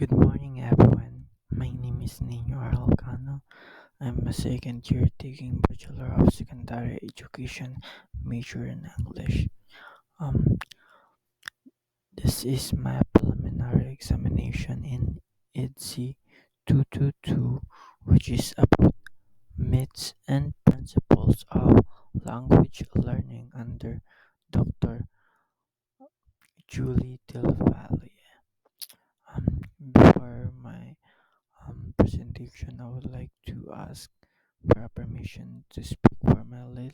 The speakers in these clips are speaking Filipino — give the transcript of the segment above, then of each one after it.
Good morning, everyone. My name is Nino Aralcano. I'm a second year taking Bachelor of Secondary Education major in English. Um, this is my preliminary examination in IDSI 222, which is about myths and principles of language learning under Dr. Julie Del Valle. Before my presentation, I would like to ask for a permission to speak for my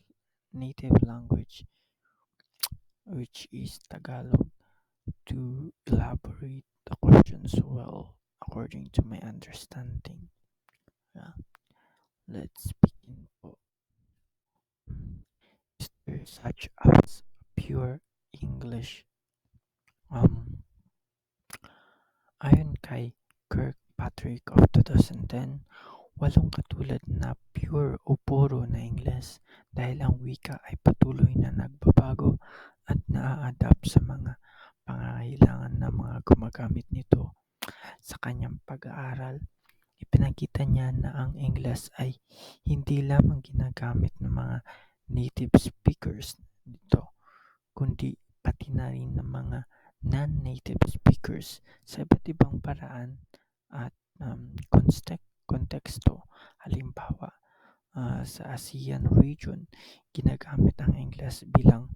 native language, which is Tagalog, to elaborate the questions well according to my understanding. Yeah, let's begin po. Is there such as pure English? Um, Ayon kay Kirkpatrick of 2010, walang katulad na pure o puro na Ingles dahil ang wika ay patuloy na nagbabago at naa-adapt sa mga pangangailangan ng mga gumagamit nito. Sa kanyang pag-aaral, ipinakita niya na ang Ingles ay hindi lamang ginagamit ng mga native speakers nito, kundi pati na rin ng mga non-native speakers sa iba't ibang paraan at konteksto. Halimbawa, sa ASEAN region, ginagamit ang Ingles bilang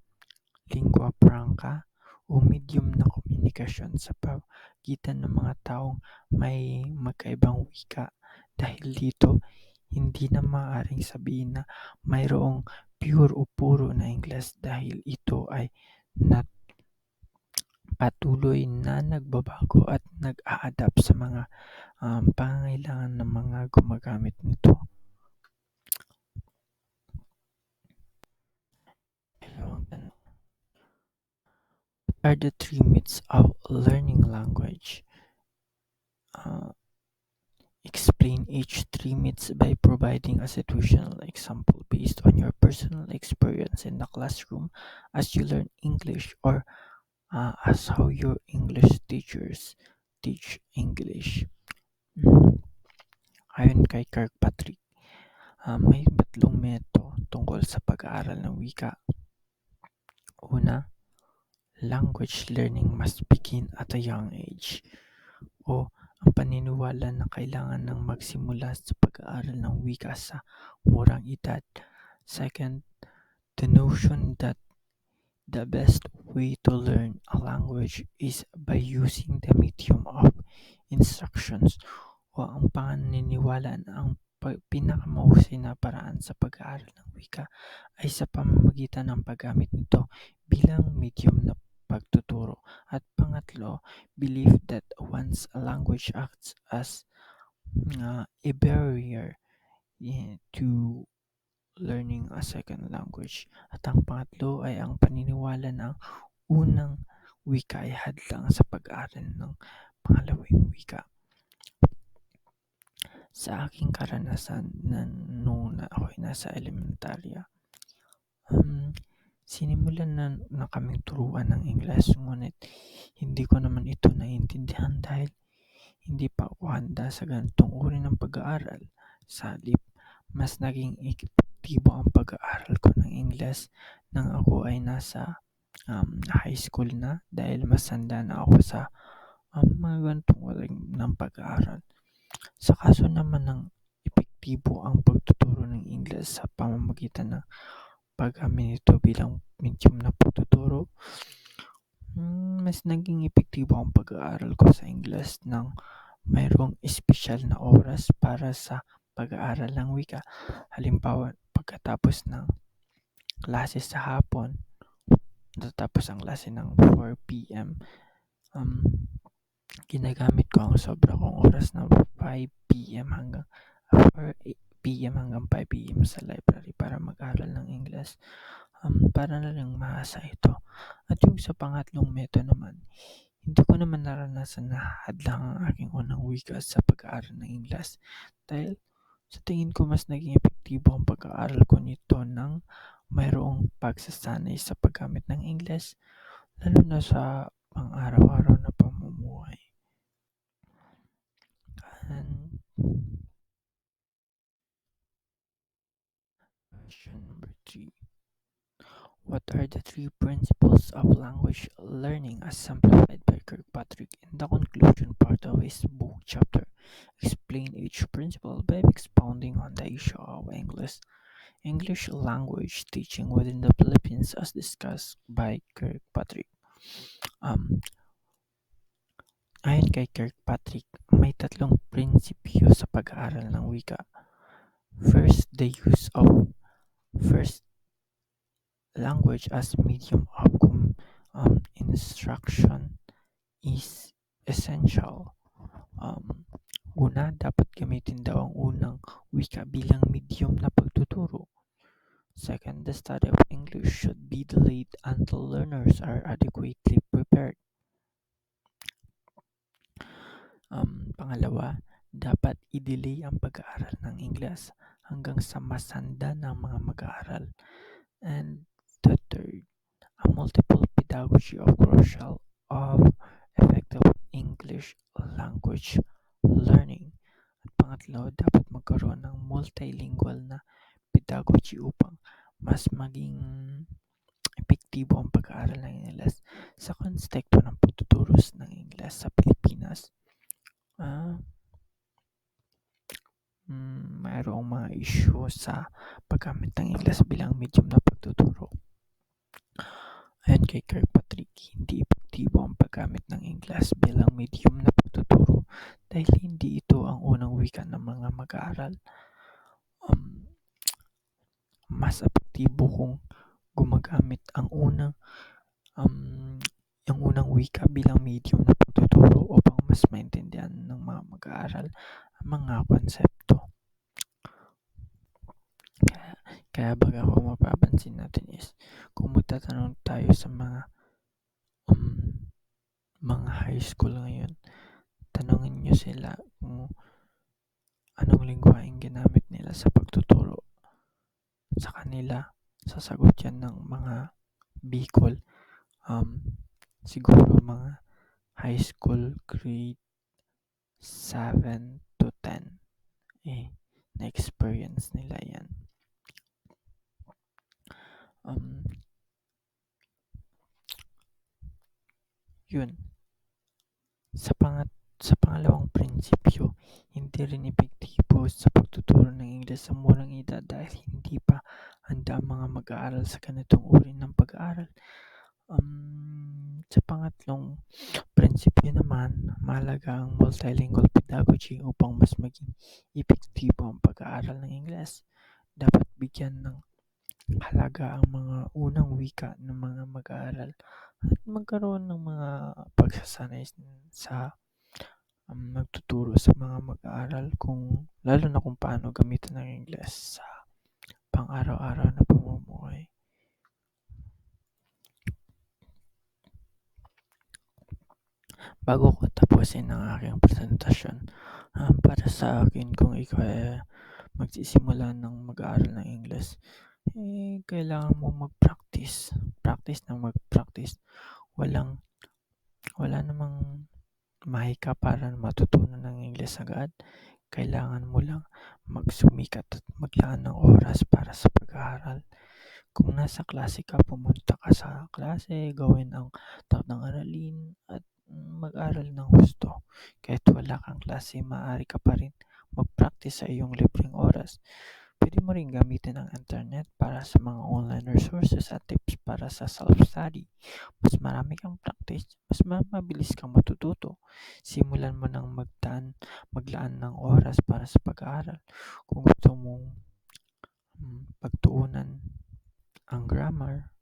lingua franca o medium na komunikasyon sa pagitan ng mga taong may magkaibang wika. Dahil dito, hindi na maaaring sabihin na mayroong pure o puro na Ingles dahil ito ay patuloy na nagbabago at nag-a-adapt sa mga pangangailangan ng mga gumagamit nito. Dalawang tanong. What are the three myths of learning language? Explain each three myths by providing a situational example based on your personal experience in the classroom as you learn English or as how your English teachers teach English. Ayon kay Kirkpatrick, may tatlong meto tungkol sa pag-aaral ng wika. Una, language learning must begin at a young age, o ang paniniwala na kailangan ng magsimula sa pag-aaral ng wika sa murang edad. Second, the notion that the best way to learn a language is by using the medium of instructions, o ang paniniwala na ang pinakamahusay na paraan sa pag-aaral ng wika ay sa pamamagitan ng paggamit nito bilang medium na pagtuturo. At pangatlo, belief that once a language acts as a barrier to learning a second language. At ang pangatlo ay ang paniniwala na ang unang wika ay hadlang sa pag-aaral ng pangalawang wika. Sa aking karanasan nung ako'y nasa elementarya, sinimulan na kaming turuan ng Ingles, ngunit hindi ko naman ito naiintindihan dahil hindi pa ako handa sa ganitong uri ng pag-aaral. Sa halip, mas naging epektibo ang pag-aaral ko ng Ingles nang ako ay nasa high school na dahil mas handa na ako sa mga ganitong uri ng pag-aaral. Sa kaso naman ng epektibo ang pagtuturo ng Ingles sa pamamagitan ng paggamit nito bilang medium na pagtuturo, mas naging epektibo ang pag-aaral ko sa Ingles nang mayroong espesyal na oras para sa pag-aaral ng wika. Halimbawa, pagkatapos ng klase sa hapon, natatapos ang klase ng 4 p.m., ginagamit ko ang sobra kong oras na 5 p.m. hanggang 4 p.m. hanggang 5 p.m. sa library para mag-aral ng Ingles. Para na lang mahasa ito. At yung sa pangatlong meto naman, hindi ko naman naranasan na hadlang ang aking unang wika sa pag-aaral ng Ingles dahil sa tingin ko mas naging epektibo ang pag-aaral ko nito nang mayroong pagsasanay sa paggamit ng Ingles, lalo na sa pang-araw-araw na pamumuhay. What are the three principles of language learning as simplified by Kirkpatrick? In the conclusion part of his book chapter, explain each principle by expounding on the issue of English language teaching within the Philippines as discussed by Kirkpatrick. Ayon kay Kirkpatrick, may tatlong prinsipyo sa pag-aaral ng wika. First, the use of first language as medium of instruction is essential. Una, dapat gamitin daw ang unang wika bilang medium na pagtuturo. Second, the study of English should be delayed until learners are adequately prepared. Pangalawa, dapat i-delay ang pag-aaral ng Ingles hanggang sa masanda ng mga mag-aaral. And the third, a multiple pedagogy of crucial of effective English language learning. At pangatlo, dapat magkaroon ng multilingual na pedagogy upang mas maging epektibo ang pag-aaral ng Ingles sa konteksto ng pagtuturo ng Ingles sa Pilipinas. Mayroong mga issue sa paggamit ng Ingles bilang medium na pagtuturo. Ayon kay Kirkpatrick, hindi epektibo ang paggamit ng Ingles bilang medium na pagtuturo dahil hindi ito ang unang wika ng mga mag-aaral. Mas epektibo kung gumagamit ang unang wika bilang medium na pagtuturo upang mas maintindihan ng mga mag-aaral ang mga konsepto. Kaya baga kung mapapansin natin is kung magtatanong tayo sa mga high school ngayon, tanongin nyo sila kung anong lingwaheng ginamit nila sa pagtuturo sa kanila. Sasagot yan ng mga Bicol. Siguro mga high school grade 7 to 10 na-experience nila yan. Yun. Sa pangalawang prinsipyo, hindi rin epektibo sa pagtuturo ng Ingles sa murang edad dahil hindi pa handa ang mga mag-aaral sa ganitong uri ng pag-aaral. Sa pangatlong prinsipyo naman, mahalaga ang multilingual pedagogy upang mas maging epektibo ang pag-aaral ng Ingles. Dapat bigyan ng halaga ang mga unang wika ng mga mag-aaral at magkaroon ng mga pagsasanay sa nagtuturo sa mga mag-aaral lalo na kung paano gamitin ang Ingles sa pang-araw-araw na pamumuhay. Bago ko tapusin ang aking presentasyon, para sa akin kung ikaw magsisimula ng mag-aaral ng Ingles, kailangan mo mag-practice. Mag-practice. Wala namang mahika para matutunan ng Ingles agad. Kailangan mo lang magsumikat at maglaan ng oras para sa pag-aaral. Kung nasa klase ka, pumunta ka sa klase, gawin ang takdang aralin at mag-aral ng husto. Kahit wala kang klase, maaari ka pa rin mag-practice sa iyong libreng oras. Pwede mo rin gamitin ang internet para sa mga online resources at tips para sa self-study. Mas marami kang practice, mas mabilis kang matututo. Simulan mo nang maglaan ng oras para sa pag-aaral. Kung gusto mong pagtuunan ang grammar,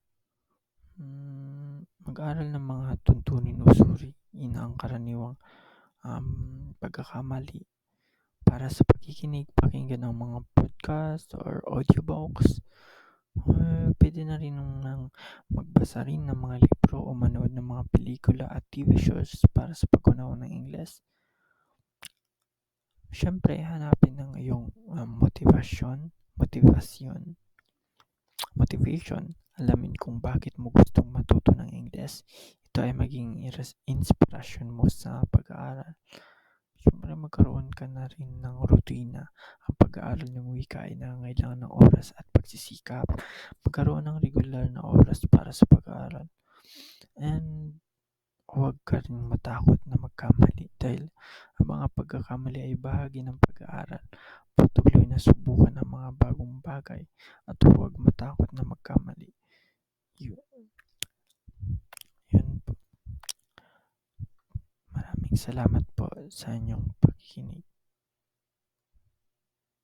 mag-aral ng mga tuntunin usuri. Ang karaniwang pagkakamali. Para sa pakikinig, pakinggan ang mga podcast or audiobooks. Pwede na rin magbasa rin ng mga libro o manood ng mga pelikula at TV shows para sa pag-unawa ng Ingles. Siyempre, hanapin ang iyong motivation. Alamin kung bakit mo gustong matuto ng Ingles. Ito ay maging inspirasyon mo sa pag-aaral. Siyempre, magkaroon ka na rin ng rutina. Ang pag-aaral ng wika ay nangangailangan ng oras at pagsisikap. magkaroon ng regular na oras para sa pag-aaral. And huwag ka ring matakot na magkamali dahil ang mga pagkakamali ay bahagi ng pag-aaral. Patuloy na subukan ang mga bagong bagay at huwag matakot na magkamali. Yun, yun po. Maraming salamat po sa inyong pakikinig.